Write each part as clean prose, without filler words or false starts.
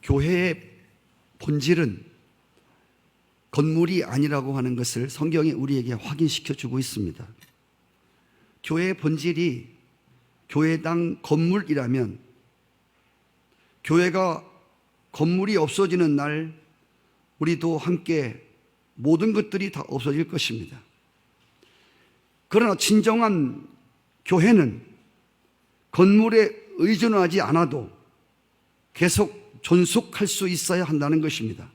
교회의 본질은 건물이 아니라고 하는 것을 성경이 우리에게 확인시켜 주고 있습니다. 교회의 본질이 교회당 건물이라면 교회가 건물이 없어지는 날 우리도 함께 모든 것들이 다 없어질 것입니다. 그러나 진정한 교회는 건물에 의존하지 않아도 계속 존속할 수 있어야 한다는 것입니다.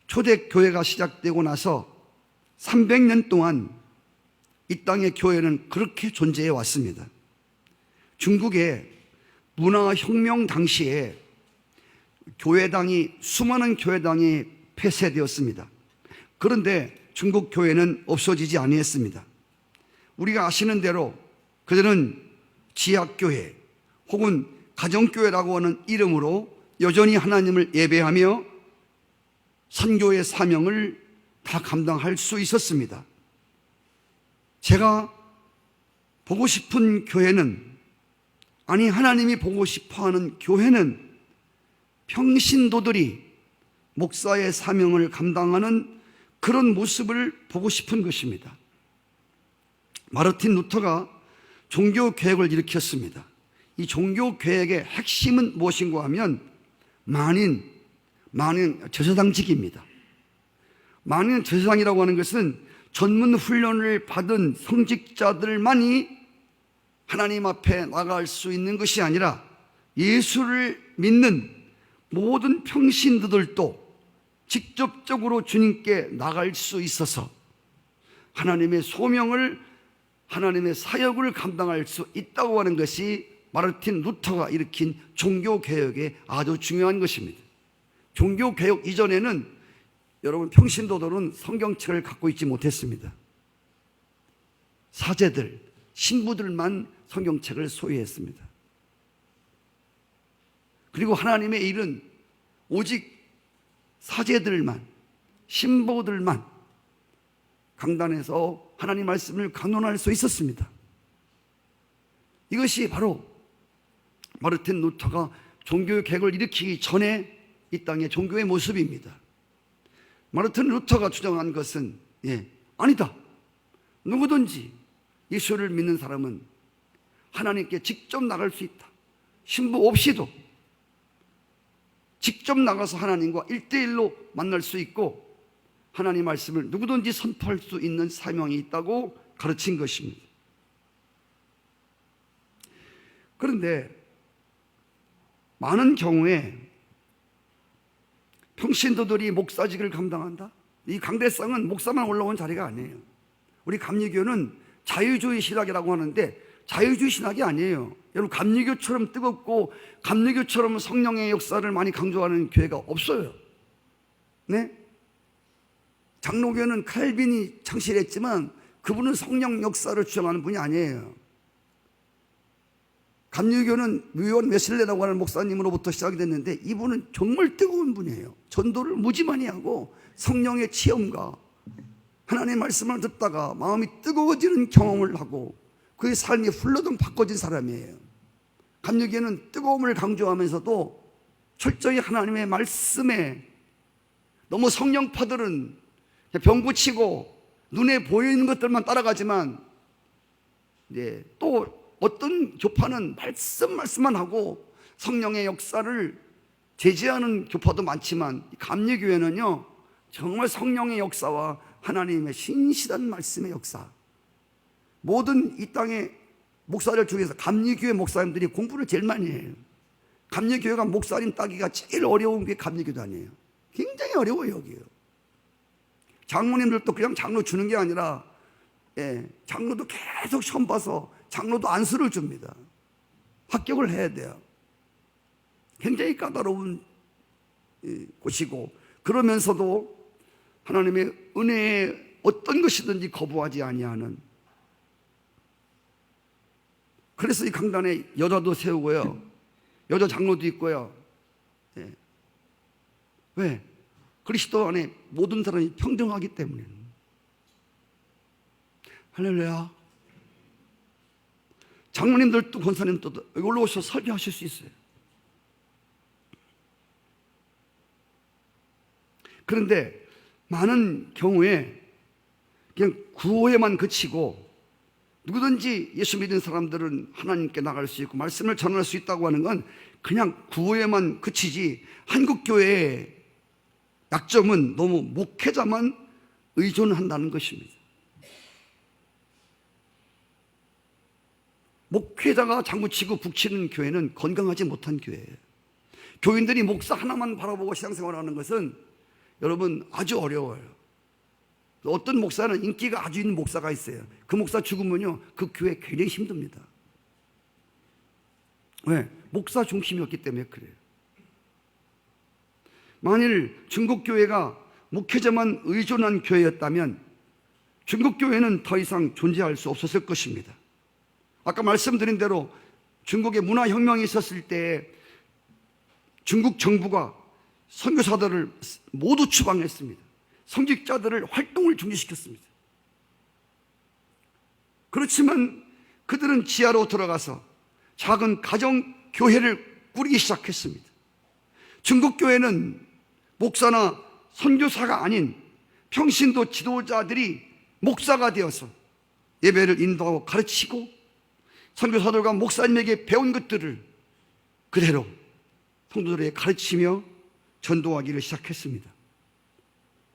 초대교회가 시작되고 나서 300년 동안 이 땅의 교회는 그렇게 존재해 왔습니다. 중국의 문화혁명 당시에 수많은 교회당이 폐쇄되었습니다. 그런데 중국 교회는 없어지지 아니했습니다. 우리가 아시는 대로 그들은 지학교회 혹은 가정교회라고 하는 이름으로 여전히 하나님을 예배하며 선교의 사명을 다 감당할 수 있었습니다. 제가 보고 싶은 교회는, 아니 하나님이 보고 싶어하는 교회는 평신도들이 목사의 사명을 감당하는 그런 모습을 보고 싶은 것입니다. 마르틴 루터가 종교개혁을 일으켰습니다. 이 종교개혁의 핵심은 무엇인가 하면 만인 제사장직입니다. 만인 제사장이라고 하는 것은 전문 훈련을 받은 성직자들만이 하나님 앞에 나갈 수 있는 것이 아니라 예수를 믿는 모든 평신도들도 직접적으로 주님께 나갈 수 있어서 하나님의 소명을, 하나님의 사역을 감당할 수 있다고 하는 것이 마르틴 루터가 일으킨 종교개혁의 아주 중요한 것입니다. 종교개혁 이전에는 여러분 평신도들은 성경책을 갖고 있지 못했습니다. 사제들, 신부들만 성경책을 소유했습니다. 그리고 하나님의 일은 오직 사제들만, 신부들만 강단에서 하나님 말씀을 강론할 수 있었습니다. 이것이 바로 마르틴 루터가 종교개혁을 일으키기 전에 이 땅의 종교의 모습입니다. 마르틴 루터가 주장한 것은 아니다. 누구든지 예수를 믿는 사람은 하나님께 직접 나갈 수 있다. 신부 없이도 직접 나가서 하나님과 1대1로 만날 수 있고 하나님 말씀을 누구든지 선포할 수 있는 사명이 있다고 가르친 것입니다. 그런데 많은 경우에 평신도들이 목사직을 감당한다? 이 강대상은 목사만 올라온 자리가 아니에요. 우리 감리교는 자유주의 신학이라고 하는데 자유주의 신학이 아니에요. 여러분 감리교처럼 뜨겁고 감리교처럼 성령의 역사를 많이 강조하는 교회가 없어요. 네? 장로교는 칼빈이 창실했지만 그분은 성령 역사를 주장하는 분이 아니에요. 감리교는 위원 웨슬레라고 하는 목사님으로부터 시작이 됐는데 이분은 정말 뜨거운 분이에요. 전도를 무지 많이 하고 성령의 체험과 하나님의 말씀을 듣다가 마음이 뜨거워지는 경험을 하고 그의 삶이 훌러덩 바꿔진 사람이에요. 감리교는 뜨거움을 강조하면서도 철저히 하나님의 말씀에, 너무 성령파들은 병 고치고 눈에 보이는 것들만 따라가지만 또 어떤 교파는 말씀만 하고 성령의 역사를 제지하는 교파도 많지만 감리교회는요 정말 성령의 역사와 하나님의 신실한 말씀의 역사, 모든 이 땅의 목사들 중에서 감리교회 목사님들이 공부를 제일 많이 해요. 감리교회가 목사님 따기가 제일 어려운 게 감리교단이에요. 굉장히 어려워요. 여기요. 장로님들도 그냥 장로 주는 게 아니라 장로도 계속 시험 봐서 장로도 안수를 줍니다. 합격을 해야 돼요. 굉장히 까다로운 곳이고, 그러면서도 하나님의 은혜에 어떤 것이든지 거부하지 아니하는, 그래서 이 강단에 여자도 세우고요, 여자 장로도 있고요. 왜? 그리스도 안에 모든 사람이 평등하기 때문에. 할렐루야. 장로님들도 권사님들도 여기 올라오셔서 설교하실 수 있어요. 그런데 많은 경우에 그냥 구호에만 그치고, 누구든지 예수 믿는 사람들은 하나님께 나갈 수 있고 말씀을 전할 수 있다고 하는 건 그냥 구호에만 그치지, 한국교회의 약점은 너무 목회자만 의존한다는 것입니다. 목회자가 장구치고 북치는 교회는 건강하지 못한 교회예요. 교인들이 목사 하나만 바라보고 신앙생활하는 것은 여러분 아주 어려워요. 어떤 목사는 인기가 아주 있는 목사가 있어요. 그 목사 죽으면요, 그 교회 굉장히 힘듭니다. 왜? 목사 중심이었기 때문에 그래요. 만일 중국교회가 목회자만 의존한 교회였다면 중국교회는 더 이상 존재할 수 없었을 것입니다. 아까 말씀드린 대로 중국에 문화혁명이 있었을 때 중국 정부가 선교사들을 모두 추방했습니다. 성직자들을 활동을 중지시켰습니다. 그렇지만 그들은 지하로 들어가서 작은 가정교회를 꾸리기 시작했습니다. 중국교회는 목사나 선교사가 아닌 평신도 지도자들이 목사가 되어서 예배를 인도하고 가르치고 선교사들과 목사님에게 배운 것들을 그대로 성도들에게 가르치며 전도하기를 시작했습니다.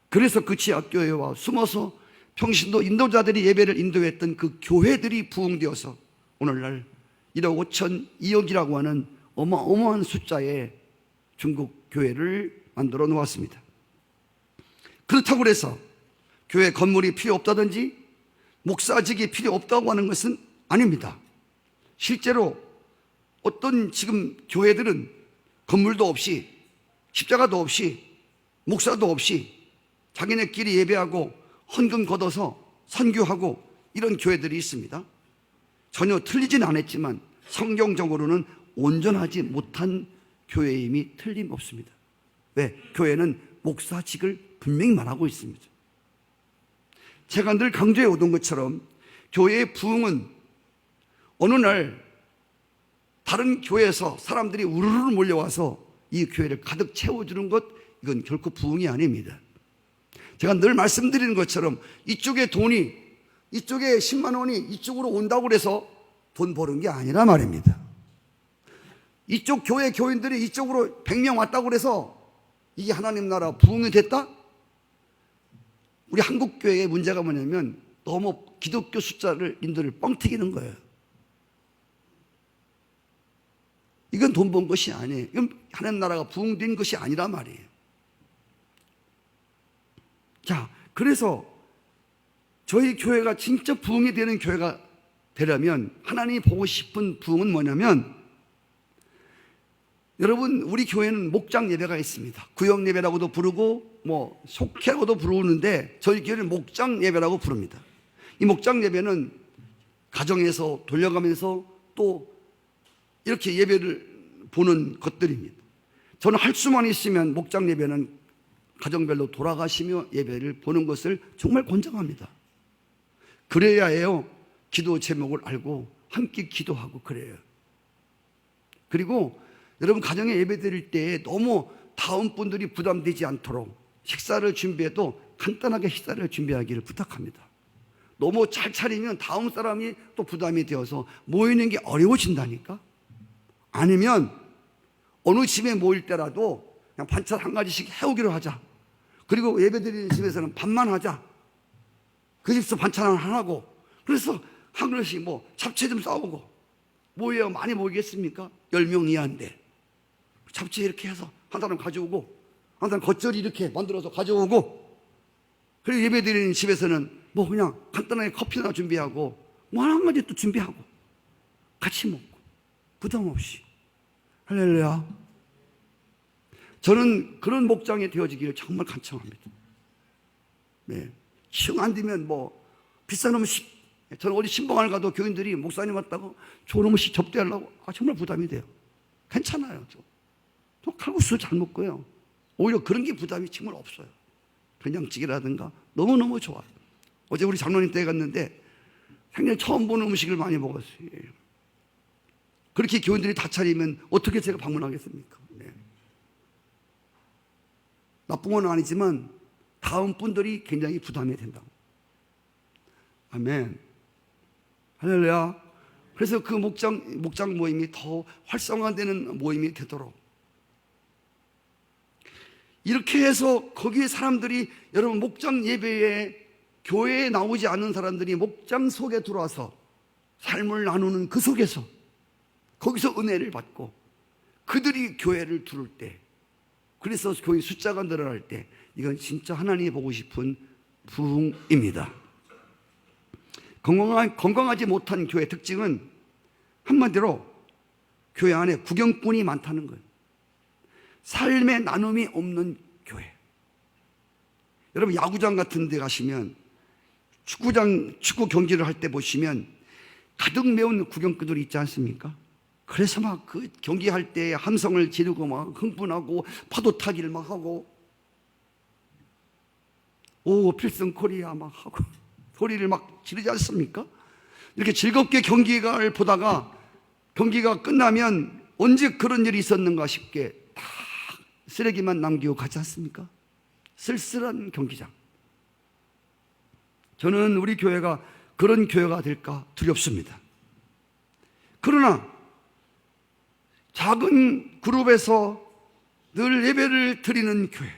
그래서 그 지하교회와 숨어서 평신도 인도자들이 예배를 인도했던 그 교회들이 부흥되어서 오늘날 1억 5천 2억이라고 하는 어마어마한 숫자의 중국 교회를 만들어 놓았습니다. 그렇다고 해서 교회 건물이 필요 없다든지 목사직이 필요 없다고 하는 것은 아닙니다. 실제로 어떤 지금 교회들은 건물도 없이 십자가도 없이 목사도 없이 자기네끼리 예배하고 헌금 걷어서 선교하고 이런 교회들이 있습니다. 전혀 틀리진 않았지만 성경적으로는 온전하지 못한 교회임이 틀림없습니다. 왜? 교회는 목사직을 분명히 말하고 있습니다. 제가 늘 강조해 오던 것처럼 교회의 부흥은 어느 날 다른 교회에서 사람들이 우르르 몰려와서 이 교회를 가득 채워주는 것, 이건 결코 부흥이 아닙니다. 제가 늘 말씀드리는 것처럼 이쪽에 돈이, 이쪽에 10만 원이 이쪽으로 온다고 해서 돈 버는 게 아니라 말입니다. 이쪽 교회 교인들이 이쪽으로 100명 왔다고 해서 이게 하나님 나라 부흥이 됐다? 우리 한국교회의 문제가 뭐냐면 너무 기독교 숫자를 인도를 뻥튀기는 거예요. 이건 돈 번 것이 아니에요. 이건 하나님 나라가 부흥된 것이 아니라 말이에요. 자, 그래서 저희 교회가 진짜 부흥이 되는 교회가 되려면 하나님이 보고 싶은 부흥은 뭐냐면, 여러분 우리 교회는 목장 예배가 있습니다. 구역 예배라고도 부르고 뭐 속회라고도 부르는데 저희 교회는 목장 예배라고 부릅니다. 이 목장 예배는 가정에서 돌려가면서 또 이렇게 예배를 보는 것들입니다. 저는 할 수만 있으면 목장 예배는 가정별로 돌아가시며 예배를 보는 것을 정말 권장합니다. 그래야 해요. 기도 제목을 알고 함께 기도하고 그래요. 그리고 여러분 가정에 예배 드릴 때 너무 다음 분들이 부담되지 않도록 식사를 준비해도 간단하게 식사를 준비하기를 부탁합니다. 너무 잘 차리면 다음 사람이 또 부담이 되어서 모이는 게 어려워진다니까. 아니면 어느 집에 모일 때라도 그냥 반찬 한 가지씩 해오기로 하자. 그리고 예배 드리는 집에서는 밥만 하자. 그 집에서 반찬 하나 하고. 그래서 한 그릇씩 뭐 잡채 좀 싸오고. 뭐예요? 많이 모이겠습니까? 10명 이하인데 잡채 이렇게 해서 한 사람 가져오고 한 사람 겉절이 이렇게 만들어서 가져오고, 그리고 예배 드리는 집에서는 뭐 그냥 간단하게 커피 하나 준비하고 뭐 한 가지 또 준비하고 같이 먹고 부담 없이. 할렐루야. 저는 그런 목장이 되어지기를 정말 간청합니다. 네. 층 안 되면 뭐 비싼 음식, 저는 어디 신방을 가도 교인들이 목사님 왔다고 좋은 음식 접대하려고 정말 부담이 돼요. 괜찮아요. 저 칼국수 잘 먹고요. 오히려 그런 게 부담이 정말 없어요. 된장찌개라든가 너무너무 좋아요. 어제 우리 장로님 댁에 갔는데 생전 처음 보는 음식을 많이 먹었어요. 그렇게 교인들이 다 차리면 어떻게 제가 방문하겠습니까? 네. 나쁜 건 아니지만 다음 분들이 굉장히 부담이 된다고. 아멘. 할렐루야. 그래서 그 목장 모임이 더 활성화되는 모임이 되도록 이렇게 해서 거기에 사람들이, 여러분 목장 예배에 교회에 나오지 않는 사람들이 목장 속에 들어와서 삶을 나누는 그 속에서 거기서 은혜를 받고 그들이 교회를 두를 때, 그래서 교회 숫자가 늘어날 때, 이건 진짜 하나님이 보고 싶은 부흥입니다. 건강하지 못한 교회 특징은 한마디로 교회 안에 구경꾼이 많다는 거예요. 삶의 나눔이 없는 교회. 여러분 야구장 같은 데 가시면, 축구 경기를 할 때 보시면 가득 메운 구경꾼들이 있지 않습니까? 그래서 막 그 경기할 때 함성을 지르고 막 흥분하고 파도 타기를 막 하고, 오 필승 코리아 막 하고 소리를 막 지르지 않습니까? 이렇게 즐겁게 경기를 보다가 경기가 끝나면 언제 그런 일이 있었는가 싶게 다 쓰레기만 남기고 가지 않습니까? 쓸쓸한 경기장. 저는 우리 교회가 그런 교회가 될까 두렵습니다. 그러나 작은 그룹에서 늘 예배를 드리는 교회,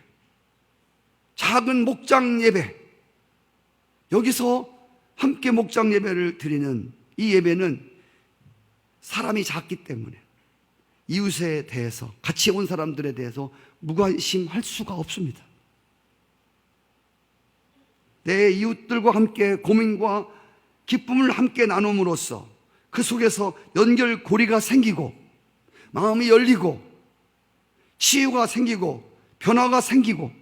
작은 목장 예배, 여기서 함께 목장 예배를 드리는 이 예배는 사람이 작기 때문에 이웃에 대해서, 같이 온 사람들에 대해서 무관심할 수가 없습니다. 내 이웃들과 함께 고민과 기쁨을 함께 나눔으로써 그 속에서 연결고리가 생기고 마음이 열리고 치유가 생기고 변화가 생기고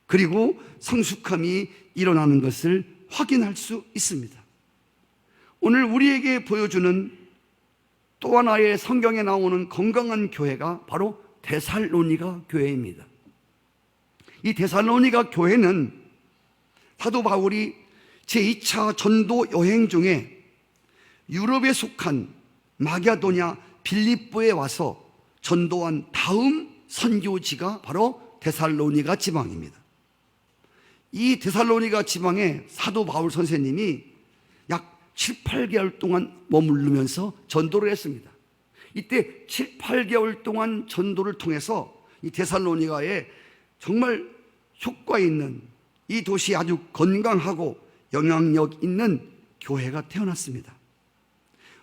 그리고 성숙함이 일어나는 것을 확인할 수 있습니다. 오늘 우리에게 보여주는 또 하나의 성경에 나오는 건강한 교회가 바로 데살로니가 교회입니다. 이 데살로니가 교회는 사도 바울이 제2차 전도 여행 중에 유럽에 속한 마게도냐 빌립보에 와서 전도한 다음 선교지가 바로 데살로니가 지방입니다. 이 데살로니가 지방에 사도 바울 선생님이 약 7, 8개월 동안 머무르면서 전도를 했습니다. 이때 7, 8개월 동안 전도를 통해서 이 데살로니가에 정말 효과 있는, 이 도시 아주 건강하고 영향력 있는 교회가 태어났습니다.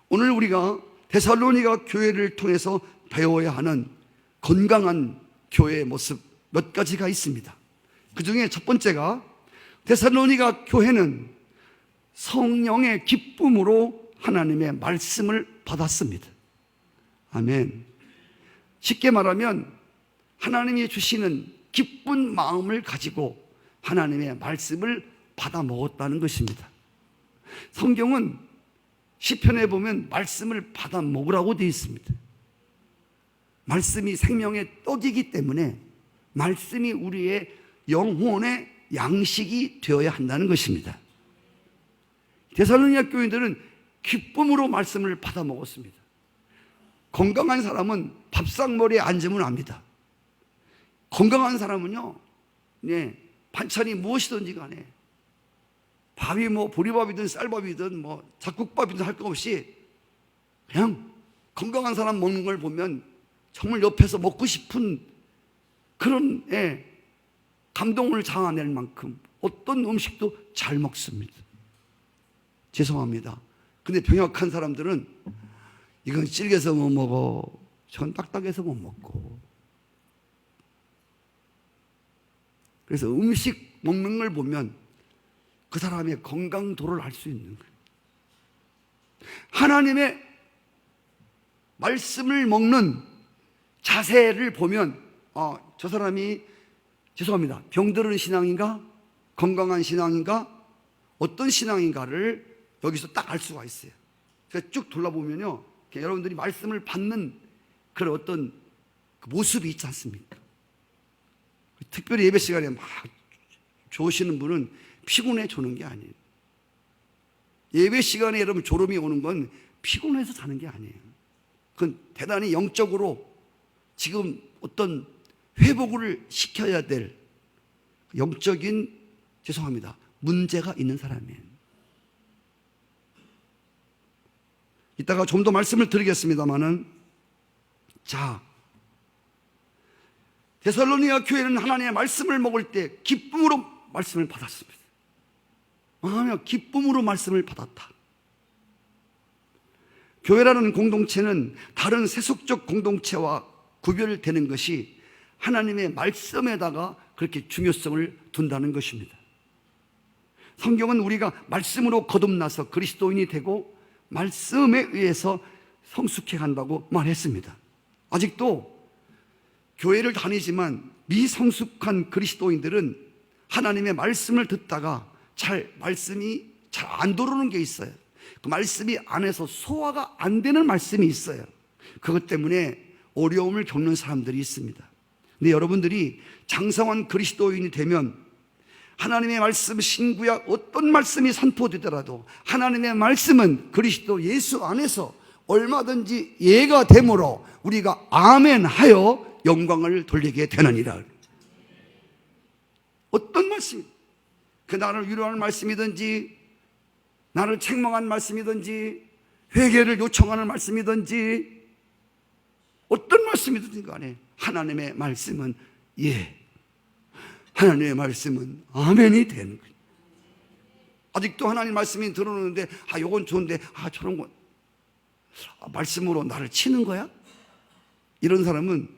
오늘 우리가 데살로니가 교회를 통해서 배워야 하는 건강한 교회의 모습 몇 가지가 있습니다. 그 중에 첫 번째가 데살로니가 교회는 성령의 기쁨으로 하나님의 말씀을 받았습니다. 아멘. 쉽게 말하면 하나님이 주시는 기쁜 마음을 가지고 하나님의 말씀을 받아 먹었다는 것입니다. 성경은 시편에 보면 말씀을 받아 먹으라고 되어 있습니다. 말씀이 생명의 떡이기 때문에 말씀이 우리의 영혼의 양식이 되어야 한다는 것입니다. 데살로니가 교인들은 기쁨으로 말씀을 받아 먹었습니다. 건강한 사람은 밥상머리에 앉으면 압니다. 건강한 사람은요, 반찬이 무엇이든지 간에 밥이 뭐 보리밥이든 쌀밥이든 뭐 잡곡밥이든 할 거 없이 그냥 건강한 사람 먹는 걸 보면 정말 옆에서 먹고 싶은 그런 감동을 자아낼 만큼 어떤 음식도 잘 먹습니다. 죄송합니다. 근데 병약한 사람들은 이건 질겨서 못 먹어, 저건 딱딱해서 못 먹고, 그래서 음식 먹는 걸 보면 그 사람의 건강도를 알 수 있는 거예요. 하나님의 말씀을 먹는 자세를 보면 저 사람이, 죄송합니다, 병들은 신앙인가 건강한 신앙인가 어떤 신앙인가를 여기서 딱 알 수가 있어요. 그래서 쭉 돌아보면요, 여러분들이 말씀을 받는 그런 어떤 그 모습이 있지 않습니까? 특별히 예배 시간에 막 좋으시는 분은 피곤해 조는 게 아니에요. 예배 시간에 여러분 졸음이 오는 건 피곤해서 자는 게 아니에요. 그건 대단히 영적으로 지금 어떤 회복을 시켜야 될 영적인, 죄송합니다, 문제가 있는 사람이에요. 이따가 좀 더 말씀을 드리겠습니다마는, 자, 데살로니가 교회는 하나님의 말씀을 먹을 때 기쁨으로 말씀을 받았습니다. 기쁨으로 말씀을 받았다. 교회라는 공동체는 다른 세속적 공동체와 구별되는 것이 하나님의 말씀에다가 그렇게 중요성을 둔다는 것입니다. 성경은 우리가 말씀으로 거듭나서 그리스도인이 되고 말씀에 의해서 성숙해 간다고 말했습니다. 아직도 교회를 다니지만 미성숙한 그리스도인들은 하나님의 말씀을 듣다가 말씀이 잘 안 들어오는 게 있어요. 그 말씀이 안에서 소화가 안 되는 말씀이 있어요. 그것 때문에 어려움을 겪는 사람들이 있습니다. 근데 여러분들이 장성한 그리스도인이 되면 하나님의 말씀, 신구약 어떤 말씀이 선포되더라도 하나님의 말씀은 그리스도 예수 안에서 얼마든지 예가 되므로 우리가 아멘 하여 영광을 돌리게 되느니라. 어떤 말씀, 그 나를 위로하는 말씀이든지 나를 책망한 말씀이든지 회개를 요청하는 말씀이든지 어떤 말씀이든지 간에 하나님의 말씀은 예, 하나님의 말씀은 아멘이 되는 거예요. 아직도 하나님 말씀이 들어오는데 요건 좋은데 저런 건 말씀으로 나를 치는 거야? 이런 사람은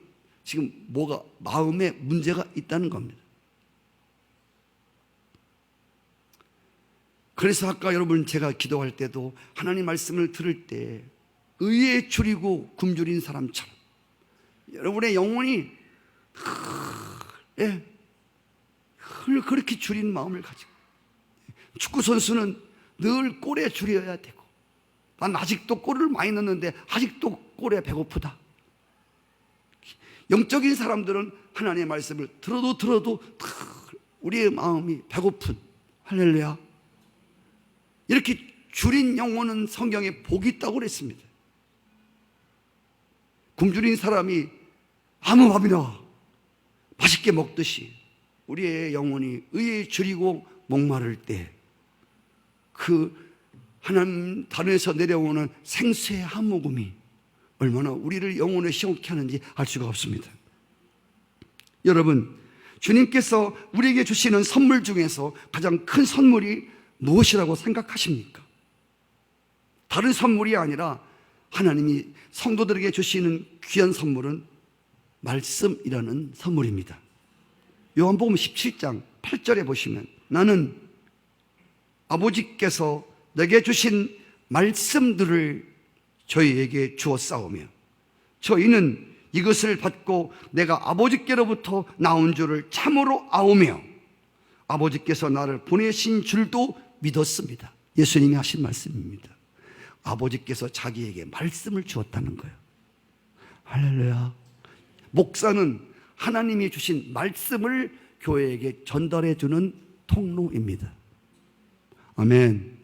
지금 마음에 문제가 있다는 겁니다. 그래서 아까 여러분 제가 기도할 때도 하나님 말씀을 들을 때 의에 줄이고 굶주린 사람처럼 여러분의 영혼이 그렇게 줄인 마음을 가지고, 축구 선수는 늘 골에 줄여야 되고, 난 아직도 골을 많이 넣는데 아직도 골에 배고프다. 영적인 사람들은 하나님의 말씀을 들어도 우리의 마음이 배고픈, 할렐루야, 이렇게 줄인 영혼은 성경에 복이 있다고 그랬습니다. 굶주린 사람이 아무 밥이나 맛있게 먹듯이 우리의 영혼이 의에 줄이고 목마를 때 그 하나님 단에서 내려오는 생수의 한 모금이 얼마나 우리를 영혼을 시원케 하는지 알 수가 없습니다. 여러분, 주님께서 우리에게 주시는 선물 중에서 가장 큰 선물이 무엇이라고 생각하십니까? 다른 선물이 아니라 하나님이 성도들에게 주시는 귀한 선물은 말씀이라는 선물입니다. 요한복음 17장 8절에 보시면 나는 아버지께서 내게 주신 말씀들을 저희에게 주었사오며 저희는 이것을 받고 내가 아버지께로부터 나온 줄을 참으로 아오며 아버지께서 나를 보내신 줄도 믿었습니다. 예수님이 하신 말씀입니다. 아버지께서 자기에게 말씀을 주었다는 거예요. 할렐루야. 목사는 하나님이 주신 말씀을 교회에게 전달해 주는 통로입니다. 아멘.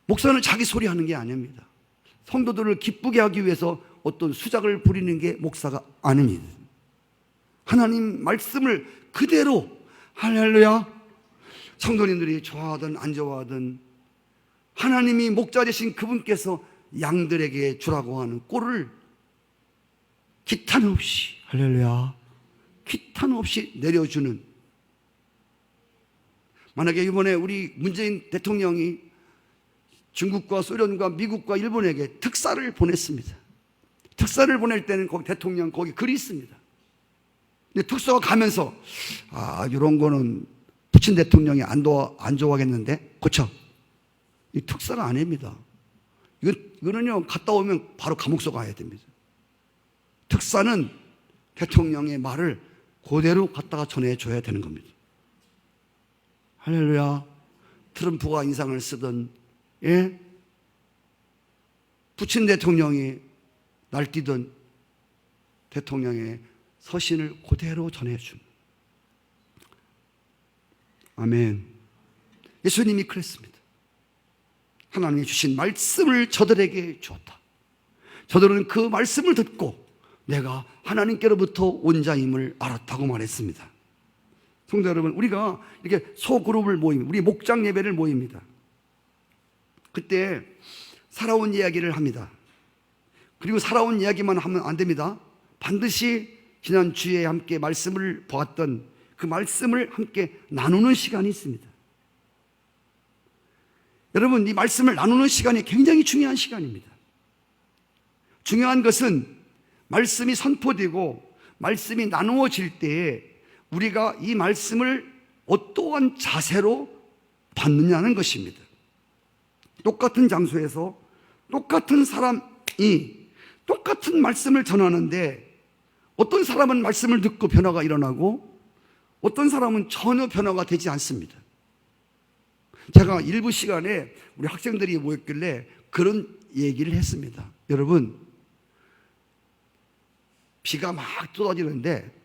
목사는 자기 소리 하는 게 아닙니다. 성도들을 기쁘게 하기 위해서 어떤 수작을 부리는 게 목사가 아닙니다. 하나님 말씀을 그대로, 할렐루야, 성도님들이 좋아하든 안 좋아하든 하나님이 목자 되신 그분께서 양들에게 주라고 하는 꼴을 기탄 없이, 할렐루야, 기탄 없이 내려주는. 만약에 이번에 우리 문재인 대통령이 중국과 소련과 미국과 일본에게 특사를 보냈습니다. 특사를 보낼 때는 거기 대통령 거기 글이 있습니다. 근데 특사가 가면서 이런 거는 푸틴 대통령이 안 좋아하겠는데, 그렇죠? 이 특사가 아닙니다. 이거는요, 갔다 오면 바로 감옥서 가야 됩니다. 특사는 대통령의 말을 그대로 갖다가 전해줘야 되는 겁니다. 할렐루야. 트럼프가 인상을 쓰던, 예? 푸틴 대통령이 날뛰던 대통령의 서신을 그대로 전해준. 아멘. 예수님이 그랬습니다. 하나님이 주신 말씀을 저들에게 주었다. 저들은 그 말씀을 듣고 내가 하나님께로부터 온 자임을 알았다고 말했습니다. 성도 여러분, 우리가 이렇게 소그룹을 모입니다. 우리 목장 예배를 모입니다. 그때 살아온 이야기를 합니다. 그리고 살아온 이야기만 하면 안 됩니다. 반드시 지난 주에 함께 말씀을 보았던 그 말씀을 함께 나누는 시간이 있습니다. 여러분, 이 말씀을 나누는 시간이 굉장히 중요한 시간입니다. 중요한 것은 말씀이 선포되고 말씀이 나누어질 때에 우리가 이 말씀을 어떠한 자세로 받느냐는 것입니다. 똑같은 장소에서 똑같은 사람이 똑같은 말씀을 전하는데 어떤 사람은 말씀을 듣고 변화가 일어나고 어떤 사람은 전혀 변화가 되지 않습니다. 제가 일부 시간에 우리 학생들이 모였길래 그런 얘기를 했습니다. 여러분, 비가 막 쏟아지는데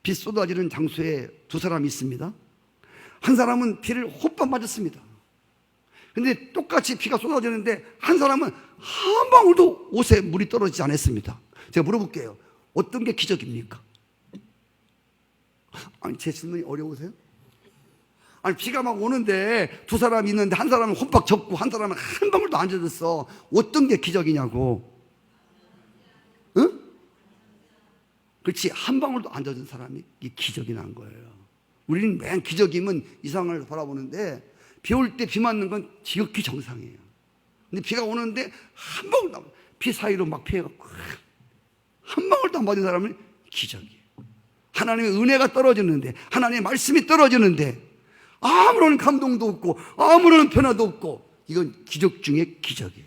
비 쏟아지는 장소에 두 사람이 있습니다. 한 사람은 비를 호빠 맞았습니다. 근데 똑같이 비가 쏟아지는데 한 사람은 한 방울도 옷에 물이 떨어지지 않았습니다. 제가 물어볼게요. 어떤 게 기적입니까? 아니, 제 질문이 어려우세요? 아니, 비가 막 오는데 두 사람이 있는데 한 사람은 홈박 젖고 한 사람은 한 방울도 안 젖었어. 어떤 게 기적이냐고. 응? 그렇지, 한 방울도 안 젖은 사람이 이 기적이 난 거예요. 우리는 맨 기적이면 이상을 바라보는데 비 올 때 비 맞는 건 지극히 정상이에요. 근데 비가 오는데 한 방울도 안, 비 사이로 막 피해갖고 한 방울도 안 맞은 사람은 기적이에요. 하나님의 은혜가 떨어지는데, 하나님의 말씀이 떨어지는데 아무런 감동도 없고 아무런 변화도 없고, 이건 기적 중에 기적이에요.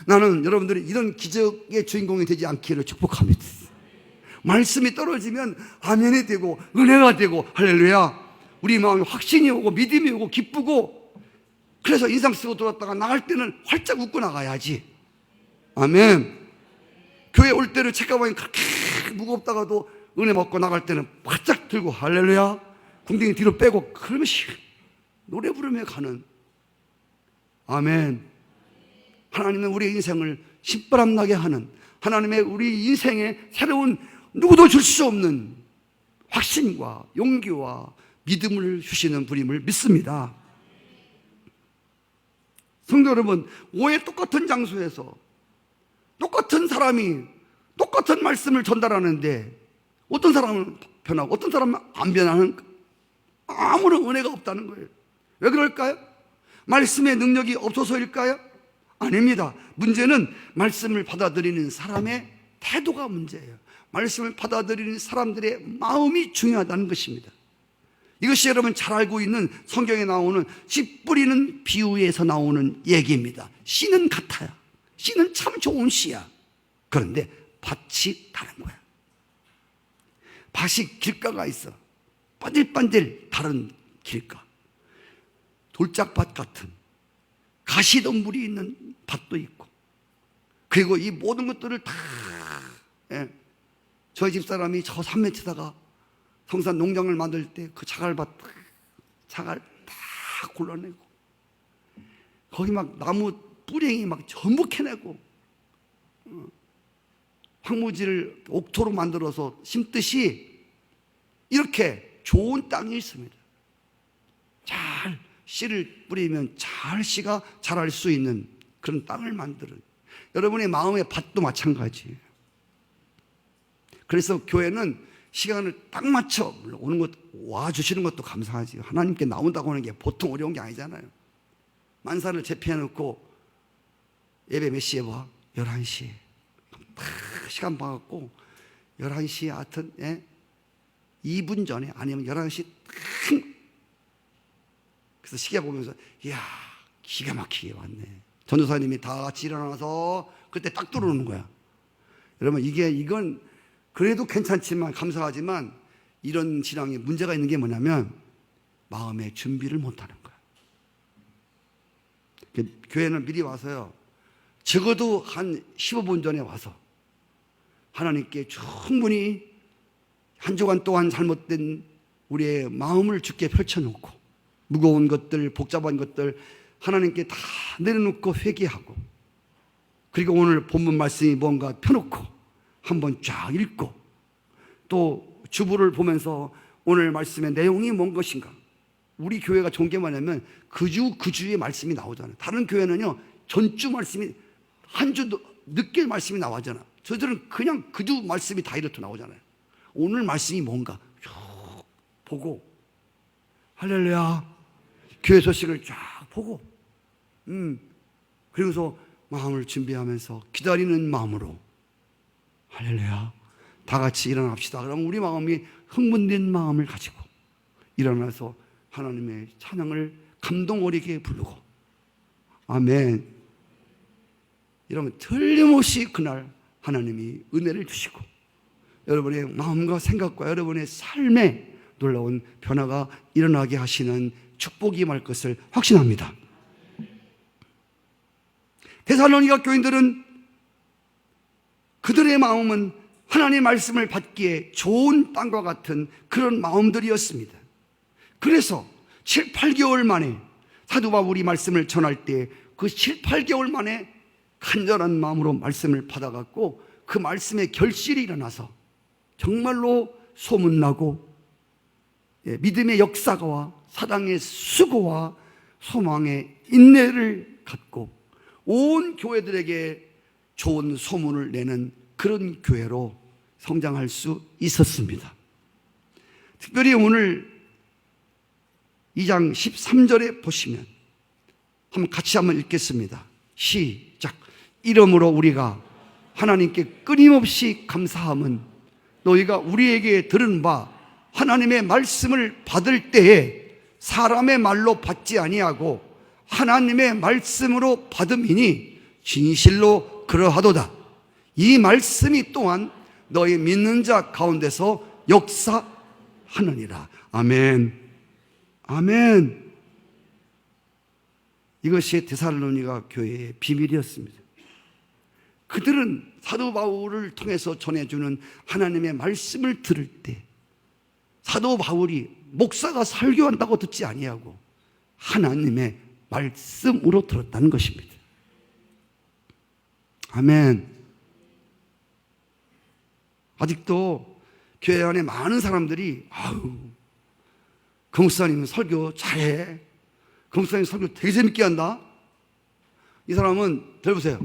나는 여러분들이 이런 기적의 주인공이 되지 않기를 축복합니다. 말씀이 떨어지면 아멘이 되고 은혜가 되고 할렐루야, 우리 마음에 확신이 오고 믿음이 오고 기쁘고, 그래서 인상 쓰고 돌았다가 나갈 때는 활짝 웃고 나가야지. 아멘. 교회 올 때는 책가방이 그렇게 무겁다가도 은혜 받고 나갈 때는 활짝 들고 할렐루야, 궁둥이 뒤로 빼고 그러면 노래 부르며 가는. 아멘. 하나님은 우리의 인생을 신바람나게 하는, 하나님의 우리 인생에 새로운 누구도 줄 수 없는 확신과 용기와 믿음을 주시는 분임을 믿습니다. 성도 여러분, 왜 똑같은 장소에서 똑같은 사람이 똑같은 말씀을 전달하는데 어떤 사람은 변하고 어떤 사람은 안 변하는, 아무런 은혜가 없다는 거예요. 왜 그럴까요? 말씀의 능력이 없어서일까요? 아닙니다. 문제는 말씀을 받아들이는 사람의 태도가 문제예요. 말씀을 받아들이는 사람들의 마음이 중요하다는 것입니다. 이것이 여러분 잘 알고 있는 성경에 나오는 씨 뿌리는 비유에서 나오는 얘기입니다. 씨는 같아요. 씨는 참 좋은 씨야. 그런데 밭이 다른 거야. 밭이 길가가 있어. 반질반질 다른 길가. 돌짝밭 같은 가시덤불이 있는 밭도 있고, 그리고 이 모든 것들을 다, 저희 집사람이 저 산맥 치다가 성산 농장을 만들 때 그 자갈밭, 자갈 다 골라내고, 거기 막 나무 뿌랭이 막 전부 캐내고, 황무지를 옥토로 만들어서 심듯이 이렇게 좋은 땅이 있습니다. 잘 씨를 뿌리면 잘 씨가 자랄 수 있는 그런 땅을 만드는, 여러분의 마음의 밭도 마찬가지예요. 그래서 교회는 시간을 딱 맞춰 오는 것, 와주시는 것도 감사하지, 하나님께 나온다고 하는 게 보통 어려운 게 아니잖아요. 만사를 제패해놓고 예배 몇 시에 봐? 11시에 딱 시간 봐갖고 11시에 하여튼 2분 전에, 아니면 11시 딱, 그래서 시계 보면서 이야 기가 막히게 왔네. 전도사님이 다 같이 일어나서 그때 딱 들어오는 거야. 여러분, 이건 그래도 괜찮지만 감사하지만 이런 신앙에 문제가 있는 게 뭐냐면 마음의 준비를 못하는 거야. 교회는 미리 와서요, 적어도 한 15분 전에 와서 하나님께 충분히 한 주간 동안 잘못된 우리의 마음을 주께 펼쳐놓고, 무거운 것들, 복잡한 것들 하나님께 다 내려놓고 회개하고, 그리고 오늘 본문 말씀이 뭔가 펴놓고 한번 쫙 읽고, 또 주부를 보면서 오늘 말씀의 내용이 뭔 것인가? 우리 교회가 좋은 게 뭐냐면 그 주의 말씀이 나오잖아요. 다른 교회는요, 전주 말씀이 한 주 늦게 말씀이 나오잖아. 저들은 그냥 그 주 말씀이 다이렉트 나오잖아요. 오늘 말씀이 뭔가 쭉 보고, 할렐루야, 교회 소식을 쫙 보고, 그리고서 마음을 준비하면서 기다리는 마음으로, 할렐루야, 다 같이 일어납시다. 그러면 우리 마음이 흥분된 마음을 가지고 일어나서 하나님의 찬양을 감동 어리게 부르고, 아멘. 이러면 틀림없이 그날 하나님이 은혜를 주시고 여러분의 마음과 생각과 여러분의 삶에 놀라운 변화가 일어나게 하시는 축복이 임할 것을 확신합니다. 데살로니가 교인들은 그들의 마음은 하나님의 말씀을 받기에 좋은 땅과 같은 그런 마음들이었습니다. 그래서 7, 8개월 만에 사도 바울이 말씀을 전할 때 그 7, 8개월 만에 간절한 마음으로 말씀을 받아갖고 그 말씀의 결실이 일어나서 정말로 소문나고, 믿음의 역사와 사랑의 수고와 소망의 인내를 갖고 온 교회들에게 좋은 소문을 내는 그런 교회로 성장할 수 있었습니다. 특별히 오늘 2장 13절에 보시면 같이 한번 읽겠습니다. 시작. 이러므로 우리가 하나님께 끊임없이 감사함은 너희가 우리에게 들은 바 하나님의 말씀을 받을 때에 사람의 말로 받지 아니하고 하나님의 말씀으로 받음이니 진실로 그러하도다. 이 말씀이 또한 너희 믿는 자 가운데서 역사하느니라. 아멘. 아멘. 이것이 데살로니가 교회의 비밀이었습니다. 그들은 사도 바울을 통해서 전해주는 하나님의 말씀을 들을 때 사도 바울이 목사가 설교한다고 듣지 아니하고 하나님의 말씀으로 들었다는 것입니다. 아멘. 아직도 교회 안에 많은 사람들이 그 목사님은 설교 잘해. 그 목사님 설교 되게 재밌게 한다. 이 사람은 들어보세요.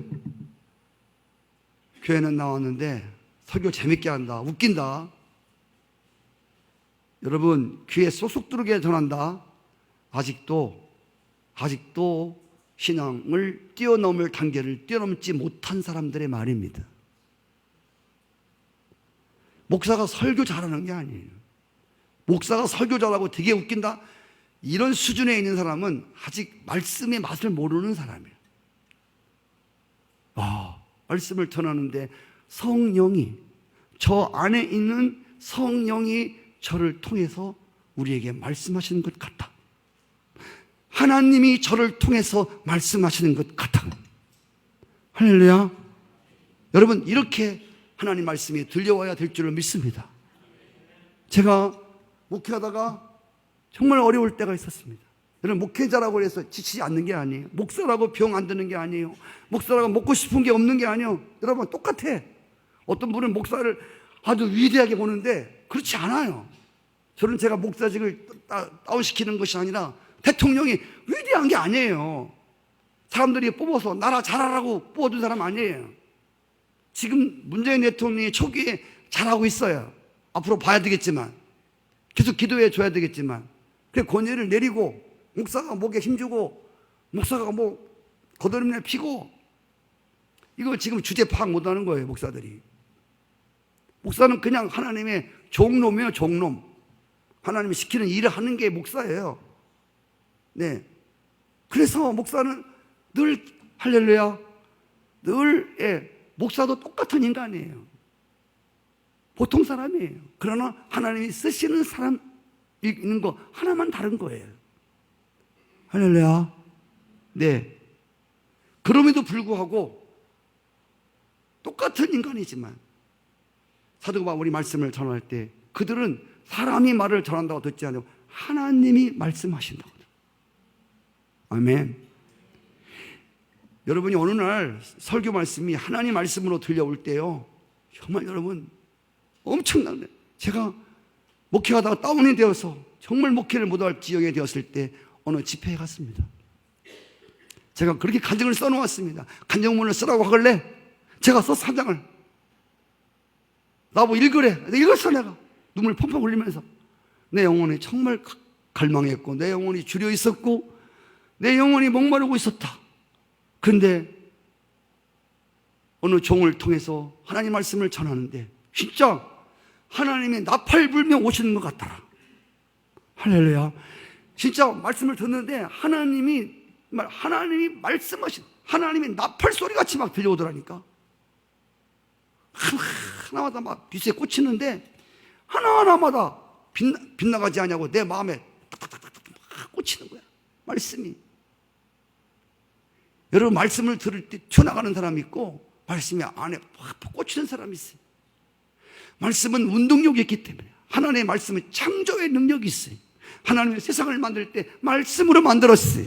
교회는 나왔는데 설교 재밌게 한다. 웃긴다. 여러분, 귀에 쏙쏙 들어오게 전한다. 아직도 신앙을 뛰어넘을 단계를 뛰어넘지 못한 사람들의 말입니다. 목사가 설교 잘하는 게 아니에요. 목사가 설교 잘하고 되게 웃긴다. 이런 수준에 있는 사람은 아직 말씀의 맛을 모르는 사람이에요. 말씀을 전하는데 성령이, 저 안에 있는 성령이 저를 통해서 우리에게 말씀하시는 것 같다. 하나님이 저를 통해서 말씀하시는 것 같아. 할렐루야. 여러분, 이렇게 하나님 말씀이 들려와야 될 줄을 믿습니다. 제가 목회하다가 정말 어려울 때가 있었습니다. 여러분, 목회자라고 해서 지치지 않는 게 아니에요. 목사라고 병 안 드는 게 아니에요. 목사라고 먹고 싶은 게 없는 게 아니에요. 여러분, 똑같아. 어떤 분은 목사를 아주 위대하게 보는데 그렇지 않아요. 저는 제가 목사직을 다운시키는 것이 아니라 대통령이 위대한 게 아니에요. 사람들이 뽑아서 나라 잘하라고 뽑아준 사람 아니에요. 지금 문재인 대통령이 초기에 잘하고 있어요. 앞으로 봐야 되겠지만, 계속 기도해 줘야 되겠지만, 그 권위를 내리고 목사가 목에 힘주고 목사가 뭐 거드름내 피고, 이거 지금 주제 파악 못하는 거예요. 목사들이. 목사는 그냥 하나님의 종놈이에요. 종놈. 하나님이 시키는 일을 하는 게 목사예요. 네. 그래서 목사는 늘 할렐루야, 늘 목사도 똑같은 인간이에요. 보통 사람이에요. 그러나 하나님이 쓰시는 사람 있는 거 하나만 다른 거예요. 할렐루야. 네. 그럼에도 불구하고 똑같은 인간이지만 사도 바울이 말씀을 전할 때 그들은 사람이 말을 전한다고 듣지 않고 하나님이 말씀하신다고. 아멘. 여러분이 어느 날 설교 말씀이 하나님 말씀으로 들려올 때요, 정말 여러분 엄청나네. 제가 목회하다가 다운이 되어서 정말 목회를 못할 지경에 되었을 때 어느 집회에 갔습니다. 제가 그렇게 간증을 써놓았습니다. 간증문을 쓰라고 하길래 제가 써서 한 장을 나보고 읽으래. 읽었어. 내가 눈물 펑펑 흘리면서 내 영혼이 정말 갈망했고 내 영혼이 주려 있었고 내 영혼이 목마르고 있었다. 그런데 어느 종을 통해서 하나님 말씀을 전하는데 진짜 하나님이 나팔 불며 오시는 것 같더라. 할렐루야. 진짜 말씀을 듣는데 하나님이 말씀하신 하나님의 나팔 소리 같이 막 들려오더라니까. 하나마다 막 빛에 꽂히는데 하나하나마다 빗나가지 않냐고 내 마음에 탁탁탁탁 막 꽂히는 거야. 말씀이. 여러분 말씀을 들을 때 튀어나가는 사람이 있고 말씀이 안에 확 꽂히는 사람이 있어요. 말씀은 운동력이 있기 때문에 하나님의 말씀은 창조의 능력이 있어요. 하나님의 세상을 만들 때 말씀으로 만들었어요.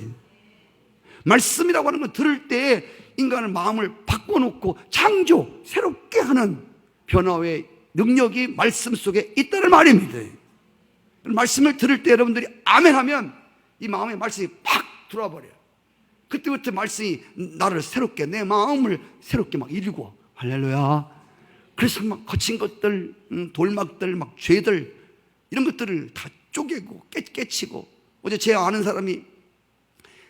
말씀이라고 하는 건 들을 때 인간의 마음을 바꿔놓고 창조, 새롭게 하는 변화의 능력이 말씀 속에 있다는 말입니다. 말씀을 들을 때 여러분들이 아멘 하면 이 마음에 말씀이 팍 들어와 버려요. 그때부터 말씀이 나를 새롭게 내 마음을 새롭게 막 일구어. 할렐루야. 그래서 막 거친 것들, 돌막들, 막 죄들 이런 것들을 다 쪼개고 깨치고. 어제 제 아는 사람이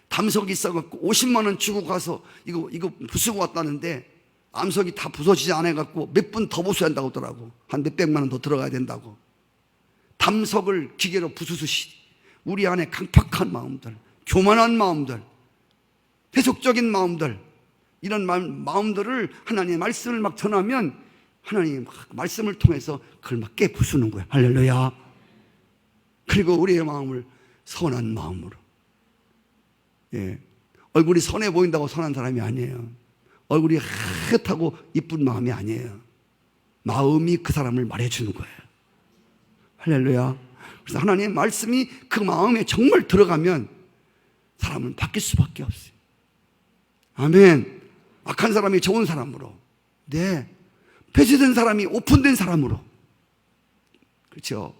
담석이 있어갖고 50만 원 주고 가서 이거 부수고 왔다는데 암석이 다 부서지지 않아갖고 몇 분 더 부숴야 한다고 하더라고. 한 몇백만 원 더 들어가야 된다고. 담석을 기계로 부수듯이 우리 안에 강팍한 마음들, 교만한 마음들, 세속적인 마음들, 이런 마음들을 하나님의 말씀을 막 전하면 하나님 말씀을 통해서 그걸 막 깨부수는 거야. 할렐루야. 그리고 우리의 마음을 선한 마음으로. 예. 얼굴이 선해 보인다고 선한 사람이 아니에요. 얼굴이 흐긋하고 이쁜 마음이 아니에요. 마음이 그 사람을 말해주는 거예요. 할렐루야. 그래서 하나님의 말씀이 그 마음에 정말 들어가면 사람은 바뀔 수밖에 없어요. 아멘. 악한 사람이 좋은 사람으로, 네, 폐쇄된 사람이 오픈된 사람으로. 그렇죠.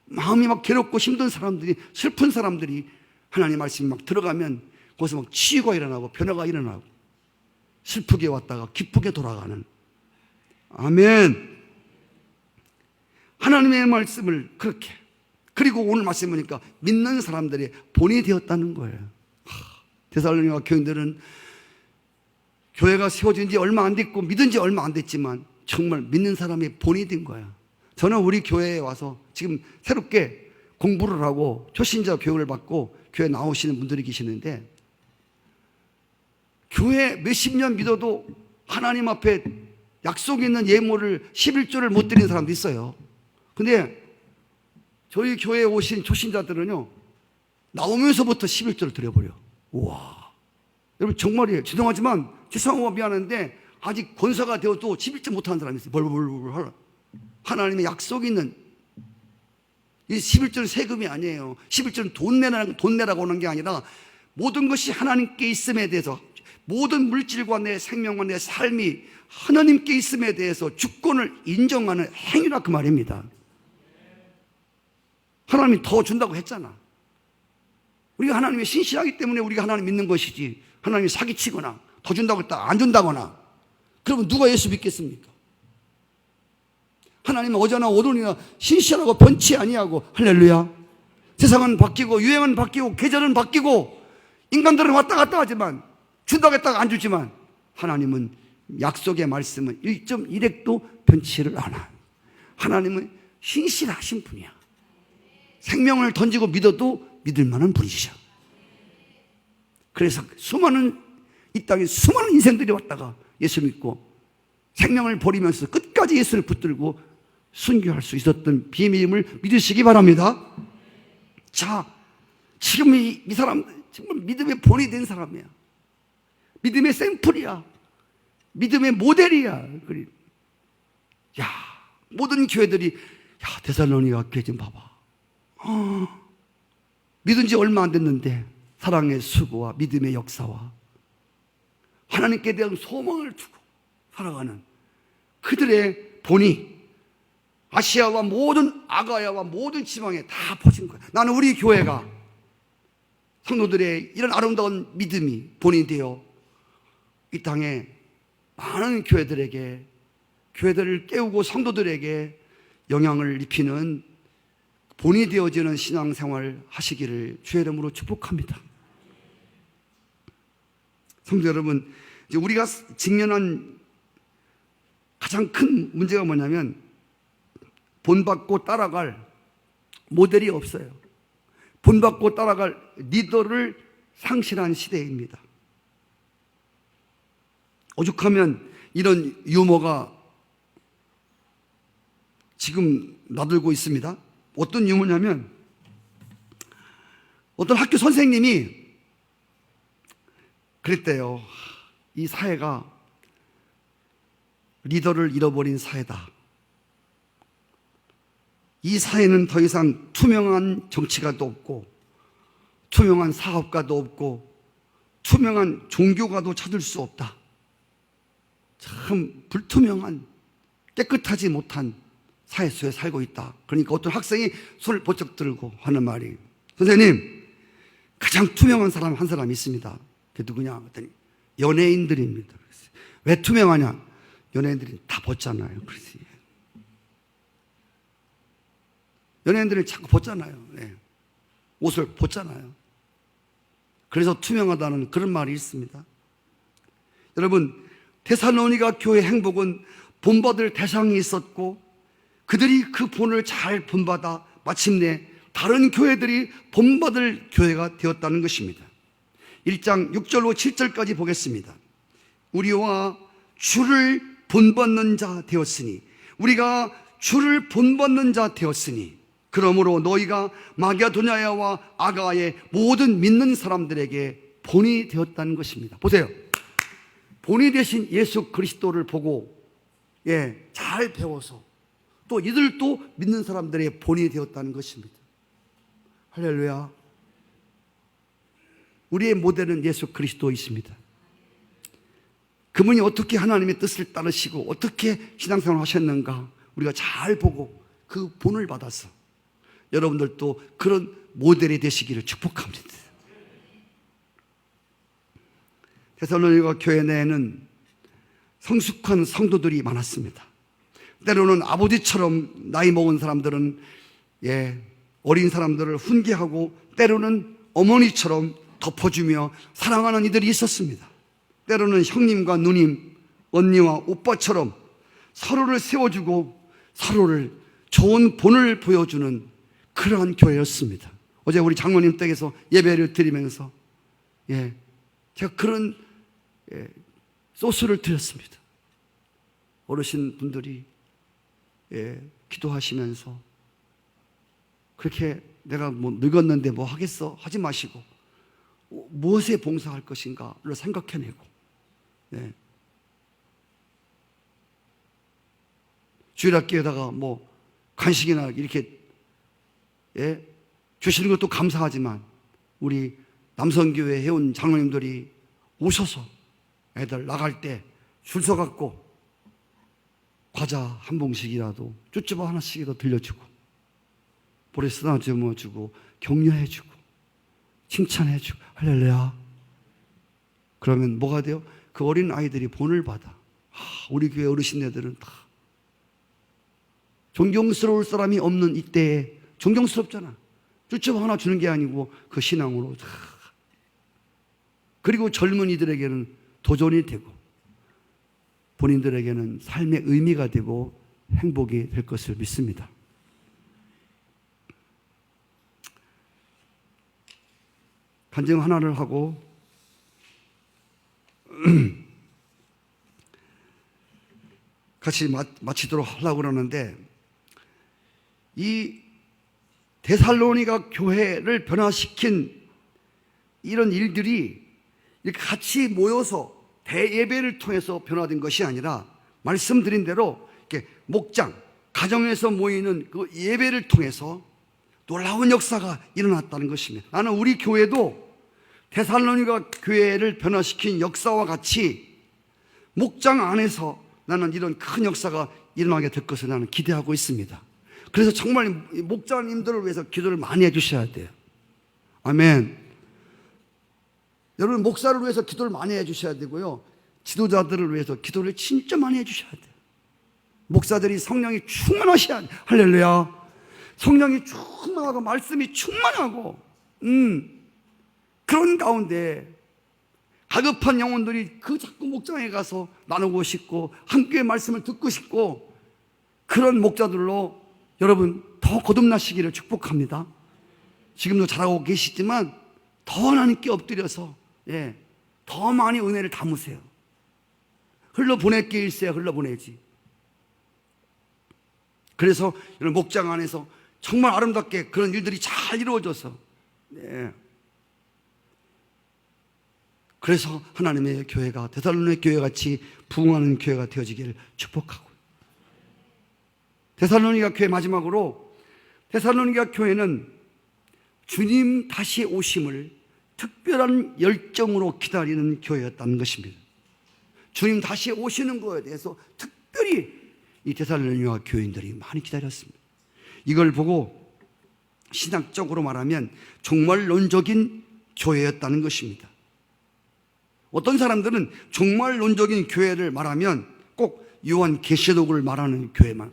마음이 막 괴롭고 힘든 사람들이, 슬픈 사람들이 하나님 말씀이 막 들어가면 거기서 막 치유가 일어나고 변화가 일어나고 슬프게 왔다가 기쁘게 돌아가는. 아멘. 하나님의 말씀을 그렇게, 그리고 오늘 말씀 보니까 믿는 사람들의 본이 되었다는 거예요. 데살로니가 교인들은 교회가 세워진 지 얼마 안 됐고 믿은 지 얼마 안 됐지만 정말 믿는 사람의 본이 된 거야. 저는 우리 교회에 와서 지금 새롭게 공부를 하고 초신자 교육을 받고 교회 나오시는 분들이 계시는데, 교회 몇십 년 믿어도 하나님 앞에 약속 있는 예물을 11조를 못 드리는 사람도 있어요. 근데 저희 교회에 오신 초신자들은요, 나오면서부터 11조를 드려버려. 우와. 여러분 정말이에요. 죄송하지만, 죄송하고 미안한데 아직 권사가 되어도 11조 못하는 사람이 있어요. 벌벌벌. 하나님의 약속이 있는, 이 11조는 세금이 아니에요. 11조는 돈 내라고 하는 게 아니라 모든 것이 하나님께 있음에 대해서, 모든 물질과 내 생명과 내 삶이 하나님께 있음에 대해서 주권을 인정하는 행위라 그 말입니다. 하나님이 더 준다고 했잖아. 우리가 하나님의 신실하기 때문에 우리가 하나님 믿는 것이지, 하나님이 사기치거나 더 준다고 했다 안 준다거나 그러면 누가 예수 믿겠습니까? 하나님은 어제나 오늘이나 신실하고 변치 아니하고. 할렐루야. 세상은 바뀌고 유행은 바뀌고 계절은 바뀌고 인간들은 왔다 갔다 하지만, 준다고 했다가 안 주지만 하나님은 약속의 말씀은 1.1핵도 변치를 않아. 하나님은 신실하신 분이야. 생명을 던지고 믿어도 믿을 만한 분이셔. 그래서 이 땅에 수많은 인생들이 왔다가 예수 믿고 생명을 버리면서 끝까지 예수를 붙들고 순교할 수 있었던 비밀임을 믿으시기 바랍니다. 자, 지금 이 사람 정말 믿음의 본이 된 사람이야. 믿음의 샘플이야. 믿음의 모델이야. 야, 모든 교회들이, 야, 데살로니가 교회 좀 봐봐. 믿은 지 얼마 안 됐는데 사랑의 수고와 믿음의 역사와 하나님께 대한 소망을 두고 살아가는 그들의 본이 아시아와 모든 아가야와 모든 지방에 다 퍼진 거예요. 나는 우리 교회가 성도들의 이런 아름다운 믿음이 본이 되어 이 땅에 많은 교회들에게, 교회들을 깨우고 성도들에게 영향을 입히는 본이 되어지는 신앙생활 하시기를 주의 이름으로 축복합니다. 성도 여러분, 이제 우리가 직면한 가장 큰 문제가 뭐냐면 본받고 따라갈 모델이 없어요. 본받고 따라갈 리더를 상실한 시대입니다. 오죽하면 이런 유머가 지금 나들고 있습니다. 어떤 유머냐면 어떤 학교 선생님이 그랬대요. 이 사회가 리더를 잃어버린 사회다. 이 사회는 더 이상 투명한 정치가도 없고 투명한 사업가도 없고 투명한 종교가도 찾을 수 없다. 참 불투명한 깨끗하지 못한 사회 속에 살고 있다. 그러니까 어떤 학생이 손을 번쩍 들고 하는 말이, 선생님, 가장 투명한 사람 한 사람이 있습니다. 그게 누구냐 했더니 연예인들입니다. 왜 투명하냐? 연예인들이 다 벗잖아요. 그래서 연예인들이 자꾸 벗잖아요. 네. 옷을 벗잖아요. 그래서 투명하다는 그런 말이 있습니다. 여러분, 데살로니가 교회 행복은 본받을 대상이 있었고 그들이 그 본을 잘 본받아 마침내 다른 교회들이 본받을 교회가 되었다는 것입니다. 1장 6절로 7절까지 보겠습니다. 우리와 주를 본받는 자 되었으니, 우리가 주를 본받는 자 되었으니, 그러므로 너희가 마게도냐와 아가의 모든 믿는 사람들에게 본이 되었다는 것입니다. 보세요. 본이 되신 예수 그리스도를 보고 잘 배워서 또 이들도 믿는 사람들의 본이 되었다는 것입니다. 할렐루야. 우리의 모델은 예수 그리스도이십니다. 그분이 어떻게 하나님의 뜻을 따르시고 어떻게 신앙생활을 하셨는가 우리가 잘 보고 그 본을 받아서 여러분들도 그런 모델이 되시기를 축복합니다. 데살로니가 교회 내에는 성숙한 성도들이 많았습니다. 때로는 아버지처럼 나이 먹은 사람들은 어린 사람들을 훈계하고 때로는 어머니처럼 덮어주며 사랑하는 이들이 있었습니다. 때로는 형님과 누님, 언니와 오빠처럼 서로를 세워주고 서로를 좋은 본을 보여주는 그러한 교회였습니다. 어제 우리 장로님 댁에서 예배를 드리면서 제가 그런 소스를 드렸습니다. 어르신 분들이 기도하시면서 그렇게 내가 뭐 늙었는데 뭐 하겠어 하지 마시고 무엇에 봉사할 것인가를 생각해내고 주일학교에다가 뭐 간식이나 이렇게 주시는 것도 감사하지만 우리 남성교회 해온 장로님들이 오셔서 애들 나갈 때 줄 서갖고 과자 한 봉씩이라도 쭈쭈바 하나씩이라도 들려주고 볼에 쓰다듬어주고 격려해주고 칭찬해주고 할렐루야. 그러면 뭐가 돼요? 그 어린 아이들이 본을 받아. 우리 교회 어르신네들은 다 존경스러울 사람이 없는 이때에 존경스럽잖아. 쭈쭈바 하나 주는 게 아니고 그 신앙으로 그리고 젊은이들에게는 도전이 되고 본인들에게는 삶의 의미가 되고 행복이 될 것을 믿습니다. 간증 하나를 하고 같이 마치도록 하려고 그러는데, 이 데살로니가 교회를 변화시킨 이런 일들이 이렇게 같이 모여서 대예배를 통해서 변화된 것이 아니라 말씀드린 대로 이렇게 목장, 가정에서 모이는 그 예배를 통해서 놀라운 역사가 일어났다는 것입니다. 나는 우리 교회도 데살로니가 교회를 변화시킨 역사와 같이 목장 안에서 나는 이런 큰 역사가 일어나게 될 것을 나는 기대하고 있습니다. 그래서 정말 목자님들을 위해서 기도를 많이 해주셔야 돼요. 아멘. 여러분, 목사를 위해서 기도를 많이 해주셔야 되고요, 지도자들을 위해서 기도를 진짜 많이 해주셔야 돼요. 목사들이 성령이 충만하셔야 돼요. 할렐루야. 성령이 충만하고 말씀이 충만하고 그런 가운데 가급한 영혼들이 그 자꾸 목장에 가서 나누고 싶고 함께 말씀을 듣고 싶고, 그런 목자들로 여러분 더 거듭나시기를 축복합니다. 지금도 잘하고 계시지만 더 하나님께 엎드려서 더 많이 은혜를 담으세요. 흘러보낼 게 있어야 흘러보내지. 그래서 이런 목장 안에서 정말 아름답게 그런 일들이 잘 이루어져서, 그래서 하나님의 교회가 데살로니가 교회같이 부흥하는 교회가 되어지기를 축복하고, 데살로니가 교회 마지막으로, 데살로니가 교회는 주님 다시 오심을 특별한 열정으로 기다리는 교회였다는 것입니다. 주님 다시 오시는 것에 대해서 특별히 이 데살로니가 교인들이 많이 기다렸습니다. 이걸 보고 신학적으로 말하면 종말론적인 교회였다는 것입니다. 어떤 사람들은 종말론적인 교회를 말하면 꼭 요한계시록을 말하는 교회만.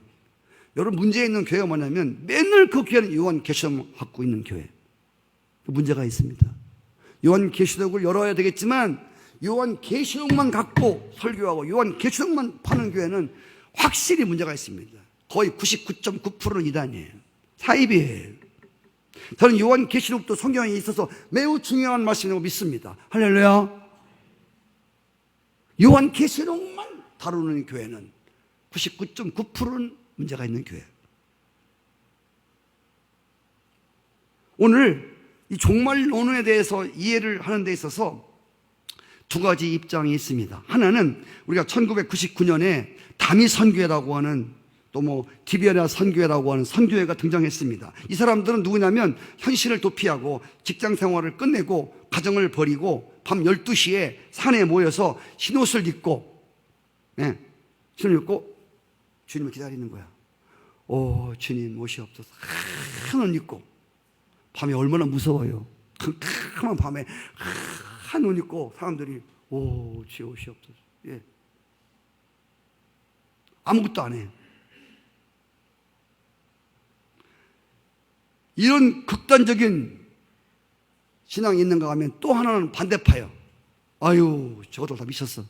여러분, 문제 있는 교회가 뭐냐면 맨날 그 교회는 요한계시록 갖고 있는 교회. 문제가 있습니다. 요한계시록을 열어야 되겠지만 요한계시록만 갖고 설교하고 요한계시록만 파는 교회는 확실히 문제가 있습니다. 거의 99.9%는 이단이에요. 사입이에요. 저는 요한계시록도 성경에 있어서 매우 중요한 말씀이라고 믿습니다. 할렐루야. 요한계시록만 다루는 교회는 99.9%는 문제가 있는 교회예요. 오늘 이 종말론에 대해서 이해를 하는 데 있어서 두 가지 입장이 있습니다. 하나는 우리가 1999년에 다미 선교회라고 하는, 또 뭐 디비아나 선교회라고 하는 선교회가 등장했습니다. 이 사람들은 누구냐면 현실을 도피하고 직장 생활을 끝내고 가정을 버리고 밤 12시에 산에 모여서 흰옷을 입고, 흰옷을 입고 주님을 기다리는 거야. 오, 주님 오시옵소서. 한 옷 입고, 밤에 얼마나 무서워요. 그 캄캄한 밤에 한 옷 입고 사람들이 오, 주여 오시옵소서. 아무것도 안 해요. 이런 극단적인 신앙이 있는가 하면 또 하나는 반대파예요. 아유, 저것들 다 미쳤어.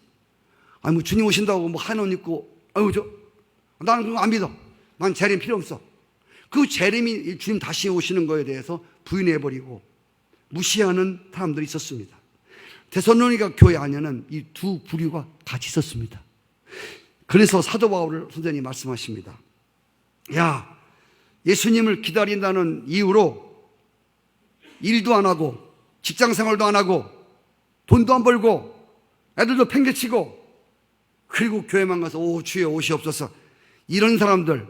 아니, 뭐 주님 오신다고 뭐 한 옷 입고, 아유, 나는 그거 안 믿어. 난 재림 필요 없어. 그 재림이 주님 다시 오시는 거에 대해서 부인해버리고 무시하는 사람들이 있었습니다. 데살로니가 교회 안에는 이 두 부류가 같이 있었습니다. 그래서 사도 바울 선생님이 말씀하십니다. 야, 예수님을 기다린다는 이유로 일도 안 하고 직장 생활도 안 하고 돈도 안 벌고 애들도 팽개치고 그리고 교회만 가서 오, 주여 오시옵소서. 이런 사람들,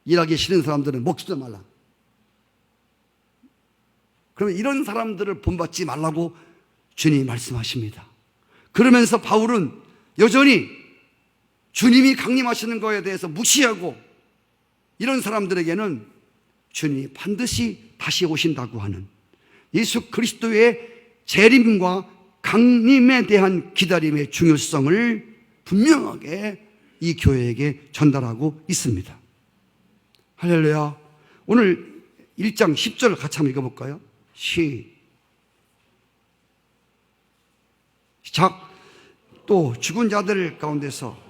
일하기 싫은 사람들은 먹지도 말라. 그러면 이런 사람들을 본받지 말라고 주님이 말씀하십니다. 그러면서 바울은 여전히 주님이 강림하시는 것에 대해서 무시하고 이런 사람들에게는 주님이 반드시 다시 오신다고 하는 예수 그리스도의 재림과 강림에 대한 기다림의 중요성을 분명하게 이 교회에게 전달하고 있습니다. 할렐루야. 오늘 1장 10절 같이 한번 읽어볼까요? 시작. 또 죽은 자들 가운데서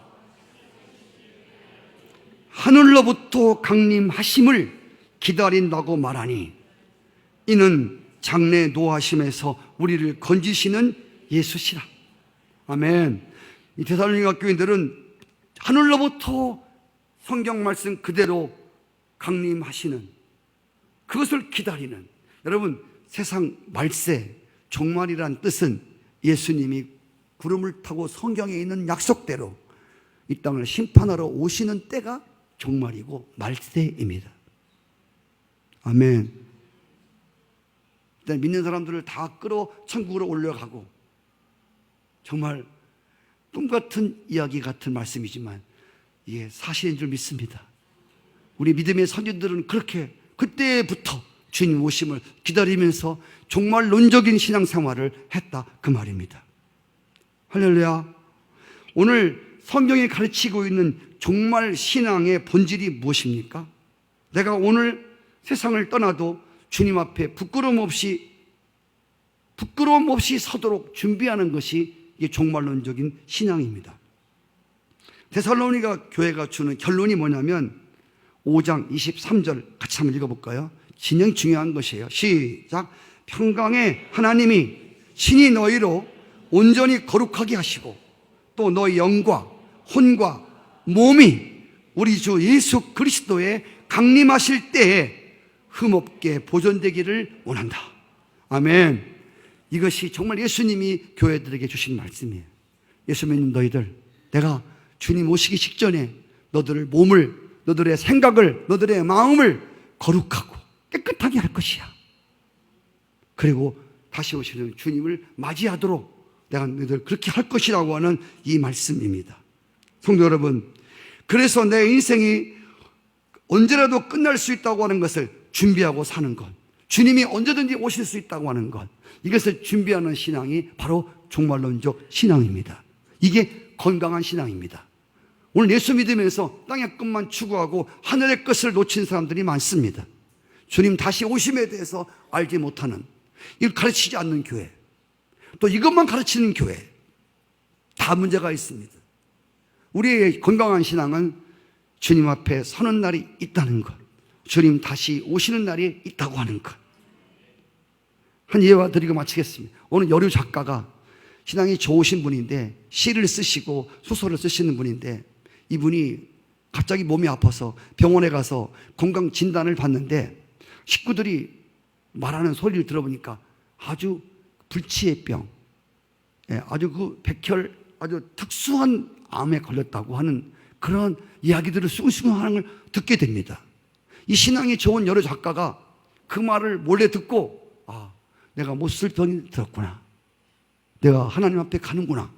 하늘로부터 강림하심을 기다린다고 말하니 이는 장래 노하심에서 우리를 건지시는 예수시라. 아멘. 이 데살로니가 교인들은 하늘로부터 성경 말씀 그대로 강림하시는 그것을 기다리는, 여러분 세상 말세 종말이란 뜻은 예수님이 구름을 타고 성경에 있는 약속대로 이 땅을 심판하러 오시는 때가 종말이고 말세입니다. 아멘. 일단 믿는 사람들을 다 끌어 천국으로 올려가고 정말 꿈 같은 이야기 같은 말씀이지만 이게 사실인 줄 믿습니다. 우리 믿음의 선진들은 그렇게 그때부터 주님 오심을 기다리면서 종말론적인 신앙생활을 했다 그 말입니다. 할렐루야. 오늘 성경이 가르치고 있는 종말 신앙의 본질이 무엇입니까? 내가 오늘 세상을 떠나도 주님 앞에 부끄러움 없이 서도록 준비하는 것이 이게 종말론적인 신앙입니다. 데살로니가 교회가 주는 결론이 뭐냐면 5장 23절 같이 한번 읽어볼까요? 진영 중요한 것이에요. 시작. 평강의 하나님이 친히 너희로 온전히 거룩하게 하시고 또 너희 영과 혼과 몸이 우리 주 예수 그리스도에 강림하실 때에 흠없게 보존되기를 원한다. 아멘. 이것이 정말 예수님이 교회들에게 주신 말씀이에요. 예수 믿는 너희들, 내가 주님 오시기 직전에 너들의 몸을, 너들의 생각을, 너들의 마음을 거룩하고 깨끗하게 할 것이야. 그리고 다시 오시는 주님을 맞이하도록 내가 너희들 그렇게 할 것이라고 하는 이 말씀입니다. 성도 여러분, 그래서 내 인생이 언제라도 끝날 수 있다고 하는 것을 준비하고 사는 것, 주님이 언제든지 오실 수 있다고 하는 것, 이것을 준비하는 신앙이 바로 종말론적 신앙입니다. 이게 건강한 신앙입니다. 오늘 예수 믿으면서 땅의 것만 추구하고 하늘의 것을 놓친 사람들이 많습니다. 주님 다시 오심에 대해서 알지 못하는, 이걸 가르치지 않는 교회, 또 이것만 가르치는 교회, 다 문제가 있습니다. 우리의 건강한 신앙은 주님 앞에 서는 날이 있다는 것, 주님 다시 오시는 날이 있다고 하는 것. 한 예화 드리고 마치겠습니다. 오늘 여류 작가가 신앙이 좋으신 분인데 시를 쓰시고 소설을 쓰시는 분인데 이분이 갑자기 몸이 아파서 병원에 가서 건강 진단을 받는데 식구들이 말하는 소리를 들어보니까 아주 불치의 병, 아주 그 백혈, 아주 특수한 암에 걸렸다고 하는 그런 이야기들을 숭숭 하는 걸 듣게 됩니다. 이 신앙이 좋은 여러 작가가 그 말을 몰래 듣고, 내가 못 쓸 병이 들었구나, 내가 하나님 앞에 가는구나,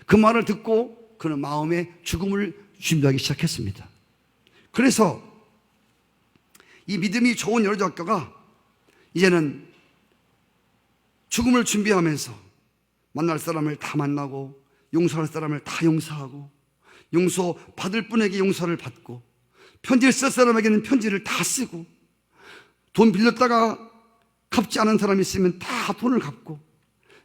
그 말을 듣고 그는 마음의 죽음을 준비하기 시작했습니다. 그래서 이 믿음이 좋은 여러 작가가 이제는 죽음을 준비하면서 만날 사람을 다 만나고 용서할 사람을 다 용서하고 용서받을 분에게 용서를 받고 편지를 쓸 사람에게는 편지를 다 쓰고 돈 빌렸다가 갚지 않은 사람이 있으면 다 돈을 갚고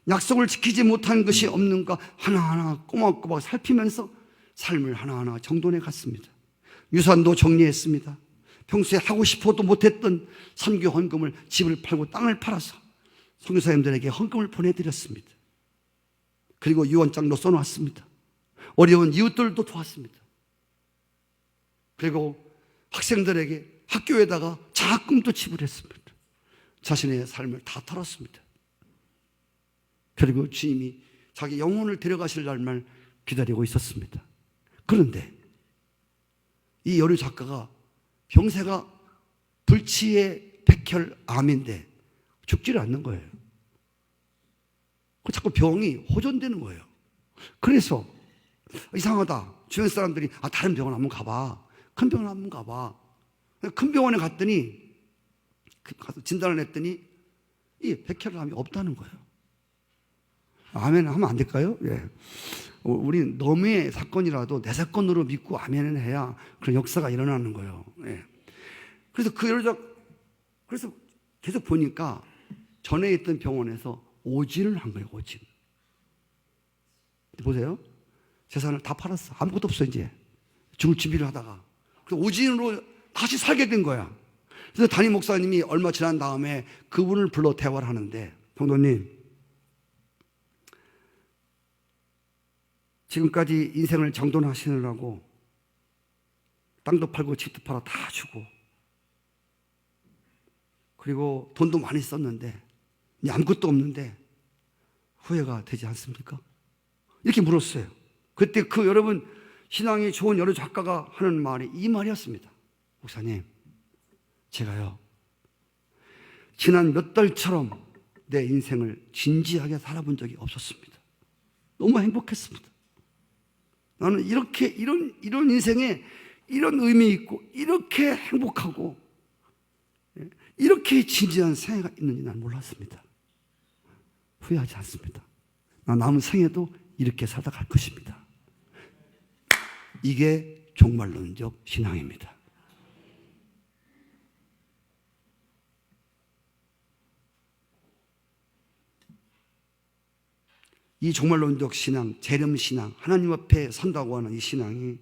약속을 지키지 못한 것이 없는가 하나하나 꼬박꼬박 살피면서 삶을 하나하나 정돈해 갔습니다. 유산도 정리했습니다. 평소에 하고 싶어도 못했던 선교 헌금을 집을 팔고 땅을 팔아서 선교사님들에게 헌금을 보내드렸습니다. 그리고 유언장도 써놨습니다. 어려운 이웃들도 도왔습니다. 그리고 학생들에게 학교에다가 장학금도 지불했습니다. 자신의 삶을 다 털었습니다. 그리고 주님이 자기 영혼을 데려가실 날만 기다리고 있었습니다. 그런데 이 여류 작가가 병세가 불치의 백혈암인데 죽지를 않는 거예요. 자꾸 병이 호전되는 거예요. 그래서 이상하다, 주변 사람들이 다른 병원 한번 가봐, 큰 병원 한번 가봐. 큰 병원에 갔더니 가서 진단을 했더니 이 백혈암이 없다는 거예요. 아멘 하면 안 될까요? 예. 우리 너무의 사건이라도 내 사건으로 믿고 아멘을 해야 그런 역사가 일어나는 거예요. 예. 그래서 그래서 계속 보니까 전에 있던 병원에서 오진을 한 거예요. 오진. 보세요. 재산을 다 팔았어. 아무것도 없어 이제. 죽을 준비를 하다가. 그래서 오진으로 다시 살게 된 거야. 그래서 담임 목사님이 얼마 지난 다음에 그분을 불러 대화를 하는데, 성도님, 지금까지 인생을 정돈하시느라고 땅도 팔고 집도 팔아 다 주고 그리고 돈도 많이 썼는데 이제 아무것도 없는데 후회가 되지 않습니까? 이렇게 물었어요. 그때 여러분 신앙이 좋은 여러 작가가 하는 말이 이 말이었습니다. 목사님, 제가요 지난 몇 달처럼 내 인생을 진지하게 살아본 적이 없었습니다. 너무 행복했습니다. 나는 이렇게 이런 인생에 이런 의미 있고 이렇게 행복하고 이렇게 진지한 생애가 있는지 난 몰랐습니다. 후회하지 않습니다. 나 남은 생애도 이렇게 살다 갈 것입니다. 이게 종말론적 신앙입니다. 이 종말론적 신앙, 재림신앙, 하나님 앞에 선다고 하는 이 신앙이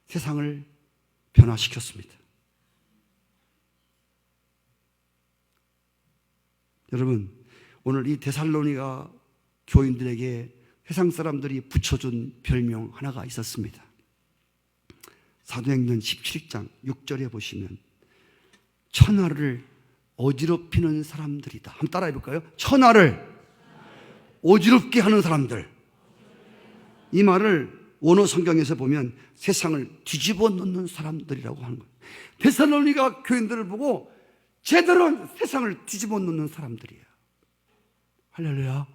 세상을 변화시켰습니다. 여러분, 오늘 이 데살로니가 교인들에게 세상 사람들이 붙여준 별명 하나가 있었습니다. 사도행전 17장 6절에 보시면 천하를 어지럽히는 사람들이다. 한번 따라해 볼까요? 천하를 어지럽게 하는 사람들. 이 말을 원어 성경에서 보면 세상을 뒤집어 놓는 사람들이라고 하는 거예요. 데살로니가 교인들을 보고 제대로 세상을 뒤집어 놓는 사람들이에요. 할렐루야.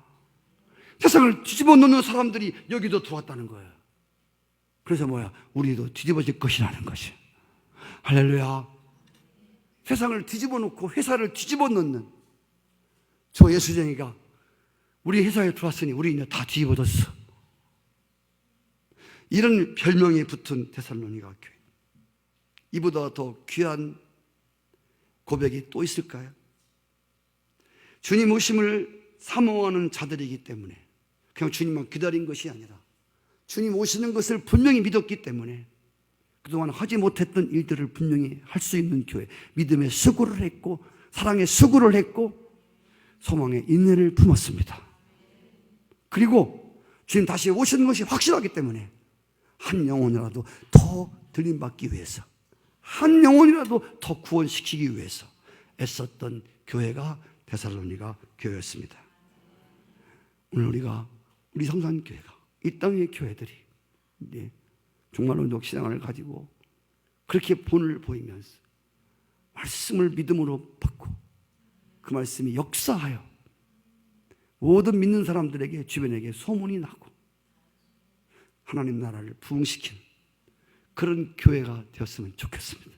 세상을 뒤집어 놓는 사람들이 여기도 들어왔다는 거예요. 그래서 뭐야? 우리도 뒤집어질 것이라는 것이. 할렐루야. 세상을 뒤집어 놓고 회사를 뒤집어 놓는 저 예수쟁이가 우리 회사에 들어왔으니 우리 이제 다 뒤집어졌어. 이런 별명이 붙은 데살로니가 교회. 이보다 더 귀한 고백이 또 있을까요? 주님 오심을 사모하는 자들이기 때문에 그냥 주님만 기다린 것이 아니라 주님 오시는 것을 분명히 믿었기 때문에 그동안 하지 못했던 일들을 분명히 할 수 있는 교회, 믿음의 수고를 했고 사랑의 수고를 했고 소망의 인내를 품었습니다. 그리고 주님 다시 오시는 것이 확실하기 때문에 한 영혼이라도 더 들림받기 위해서, 한 영혼이라도 더 구원시키기 위해서 애썼던 교회가 데살로니가 교회였습니다. 오늘 우리 성산교회가 이 땅의 교회들이 종말론적 신앙을 가지고 그렇게 본을 보이면서 말씀을 믿음으로 받고 그 말씀이 역사하여 모든 믿는 사람들에게 주변에게 소문이 나고 하나님 나라를 부흥시키는 그런 교회가 되었으면 좋겠습니다.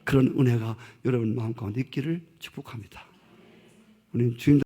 그런 은혜가 여러분 마음 가운데 있기를 축복합니다. 우리 주님